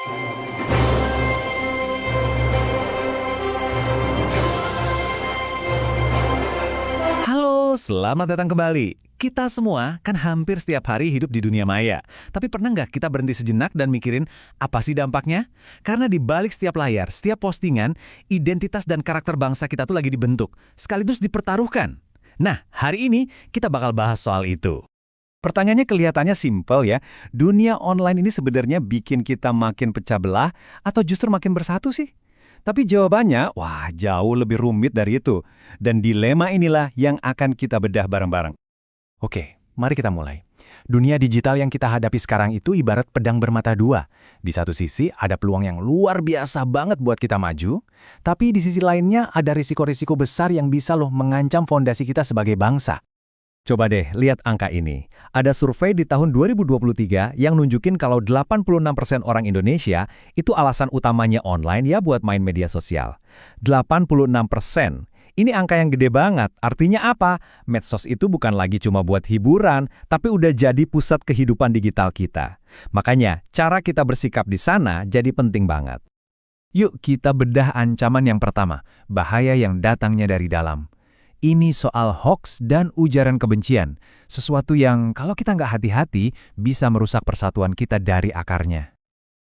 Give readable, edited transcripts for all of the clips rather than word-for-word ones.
Halo, selamat datang kembali. Kita semua kan hampir setiap hari hidup di dunia maya. Tapi pernah nggak kita berhenti sejenak dan mikirin apa sih dampaknya? Karena di balik setiap layar, setiap postingan, identitas dan karakter bangsa kita tuh lagi dibentuk, sekaligus dipertaruhkan. Nah, hari ini kita bakal bahas soal itu. Pertanyaannya kelihatannya simpel ya. Dunia online ini sebenarnya bikin kita makin pecah belah atau justru makin bersatu sih? Tapi jawabannya, wah jauh lebih rumit dari itu. Dan dilema inilah yang akan kita bedah bareng-bareng. Oke, mari kita mulai. Dunia digital yang kita hadapi sekarang itu ibarat pedang bermata dua. Di satu sisi ada peluang yang luar biasa banget buat kita maju, tapi di sisi lainnya ada risiko-risiko besar yang bisa loh mengancam fondasi kita sebagai bangsa. Coba deh lihat angka ini. Ada survei di tahun 2023 yang nunjukin kalau 86% orang Indonesia itu alasan utamanya online ya buat main media sosial. 86%. Ini angka yang gede banget. Artinya apa? Medsos itu bukan lagi cuma buat hiburan, tapi udah jadi pusat kehidupan digital kita. Makanya, cara kita bersikap di sana jadi penting banget. Yuk kita bedah ancaman yang pertama, bahaya yang datangnya dari dalam. Ini soal hoax dan ujaran kebencian, sesuatu yang kalau kita nggak hati-hati bisa merusak persatuan kita dari akarnya.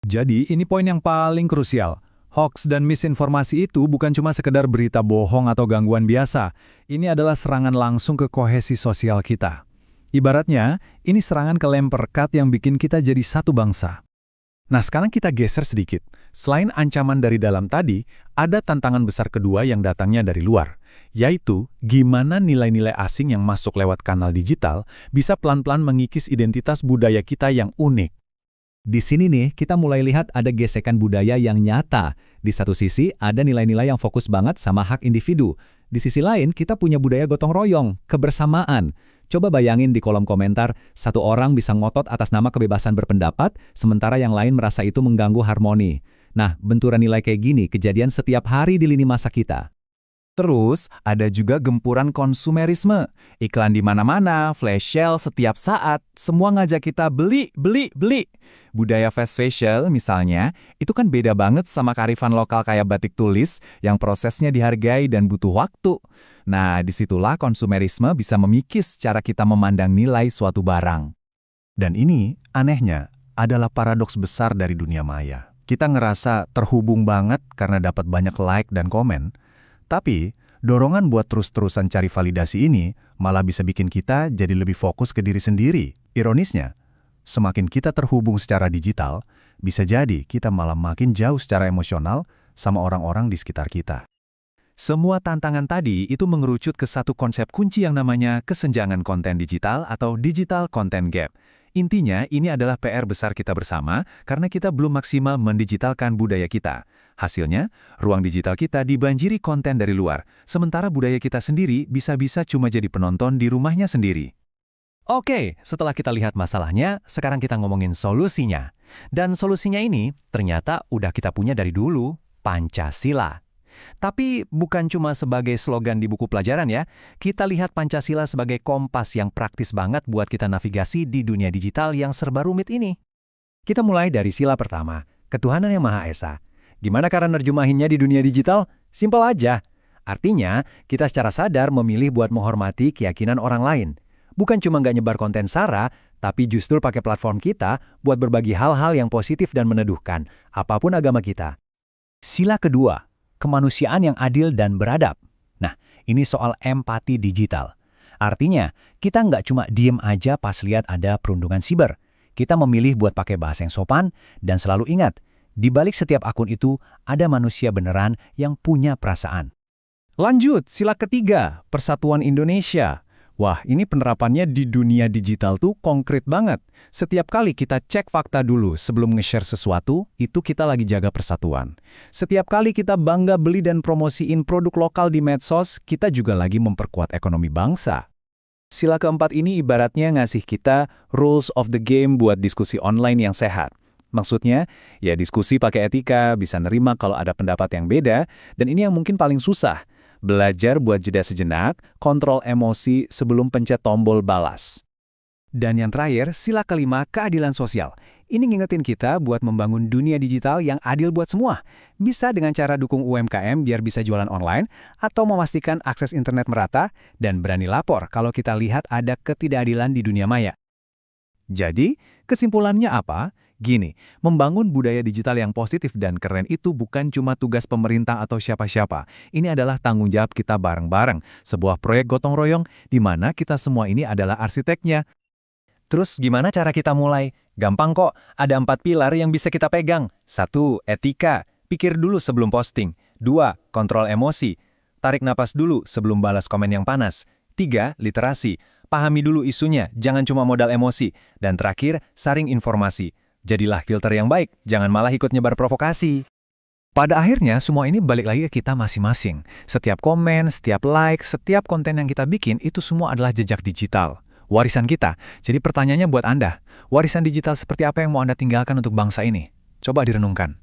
Jadi ini poin yang paling krusial. Hoax dan misinformasi itu bukan cuma sekedar berita bohong atau gangguan biasa. Ini adalah serangan langsung ke kohesi sosial kita. Ibaratnya, ini serangan ke lem perekat yang bikin kita jadi satu bangsa. Nah, sekarang kita geser sedikit. Selain ancaman dari dalam tadi, ada tantangan besar kedua yang datangnya dari luar, yaitu gimana nilai-nilai asing yang masuk lewat kanal digital bisa pelan-pelan mengikis identitas budaya kita yang unik. Di sini nih, kita mulai lihat ada gesekan budaya yang nyata. Di satu sisi, ada nilai-nilai yang fokus banget sama hak individu. Di sisi lain, kita punya budaya gotong royong, kebersamaan. Coba bayangin di kolom komentar, satu orang bisa ngotot atas nama kebebasan berpendapat, sementara yang lain merasa itu mengganggu harmoni. Nah, benturan nilai kayak gini kejadian setiap hari di lini masa kita. Terus, ada juga gempuran konsumerisme. Iklan di mana-mana, flash sale setiap saat, semua ngajak kita beli, beli, beli. Budaya fast fashion misalnya, itu kan beda banget sama kearifan lokal kayak batik tulis yang prosesnya dihargai dan butuh waktu. Nah, disitulah konsumerisme bisa memikis cara kita memandang nilai suatu barang. Dan ini, anehnya, adalah paradoks besar dari dunia maya. Kita ngerasa terhubung banget karena dapat banyak like dan komen, tapi dorongan buat terus-terusan cari validasi ini malah bisa bikin kita jadi lebih fokus ke diri sendiri. Ironisnya, semakin kita terhubung secara digital, bisa jadi kita malah makin jauh secara emosional sama orang-orang di sekitar kita. Semua tantangan tadi itu mengerucut ke satu konsep kunci yang namanya kesenjangan konten digital atau digital content gap. Intinya, ini adalah PR besar kita bersama karena kita belum maksimal mendigitalkan budaya kita. Hasilnya, ruang digital kita dibanjiri konten dari luar, sementara budaya kita sendiri bisa-bisa cuma jadi penonton di rumahnya sendiri. Oke, setelah kita lihat masalahnya, sekarang kita ngomongin solusinya. Dan solusinya ini ternyata udah kita punya dari dulu, Pancasila. Tapi bukan cuma sebagai slogan di buku pelajaran ya, kita lihat Pancasila sebagai kompas yang praktis banget buat kita navigasi di dunia digital yang serba rumit ini. Kita mulai dari sila pertama, ketuhanan yang Maha Esa. Gimana cara nerjemahinnya di dunia digital? Simpel aja. Artinya, kita secara sadar memilih buat menghormati keyakinan orang lain. Bukan cuma nggak nyebar konten sara, tapi justru pakai platform kita buat berbagi hal-hal yang positif dan meneduhkan, apapun agama kita. Sila kedua, kemanusiaan yang adil dan beradab. Nah, ini soal empati digital. Artinya, kita nggak cuma diem aja pas lihat ada perundungan siber. Kita memilih buat pakai bahasa yang sopan, dan selalu ingat, di balik setiap akun itu ada manusia beneran yang punya perasaan. Lanjut, sila ketiga, persatuan Indonesia. Wah, ini penerapannya di dunia digital tuh konkret banget. Setiap kali kita cek fakta dulu sebelum nge-share sesuatu, itu kita lagi jaga persatuan. Setiap kali kita bangga beli dan promosiin produk lokal di medsos, kita juga lagi memperkuat ekonomi bangsa. Sila keempat ini ibaratnya ngasih kita rules of the game buat diskusi online yang sehat. Maksudnya, ya diskusi pakai etika, bisa nerima kalau ada pendapat yang beda, dan ini yang mungkin paling susah. Belajar buat jeda sejenak, kontrol emosi sebelum pencet tombol balas. Dan yang terakhir, sila kelima, keadilan sosial. Ini ngingetin kita buat membangun dunia digital yang adil buat semua. Bisa dengan cara dukung UMKM biar bisa jualan online, atau memastikan akses internet merata, dan berani lapor kalau kita lihat ada ketidakadilan di dunia maya. Jadi, kesimpulannya apa? Gini, membangun budaya digital yang positif dan keren itu bukan cuma tugas pemerintah atau siapa-siapa. Ini adalah tanggung jawab kita bareng-bareng, sebuah proyek gotong royong di mana kita semua ini adalah arsiteknya. Terus gimana cara kita mulai? Gampang kok, ada 4 pilar yang bisa kita pegang. 1. Etika. Pikir dulu sebelum posting. 2. Kontrol emosi. Tarik napas dulu sebelum balas komen yang panas. 3. Literasi. Pahami dulu isunya, jangan cuma modal emosi. Dan terakhir, saring informasi. Jadilah filter yang baik, jangan malah ikut nyebar provokasi. Pada akhirnya, semua ini balik lagi ke kita masing-masing. Setiap komen, setiap like, setiap konten yang kita bikin, itu semua adalah jejak digital. Warisan kita. Jadi pertanyaannya buat Anda, warisan digital seperti apa yang mau Anda tinggalkan untuk bangsa ini? Coba direnungkan.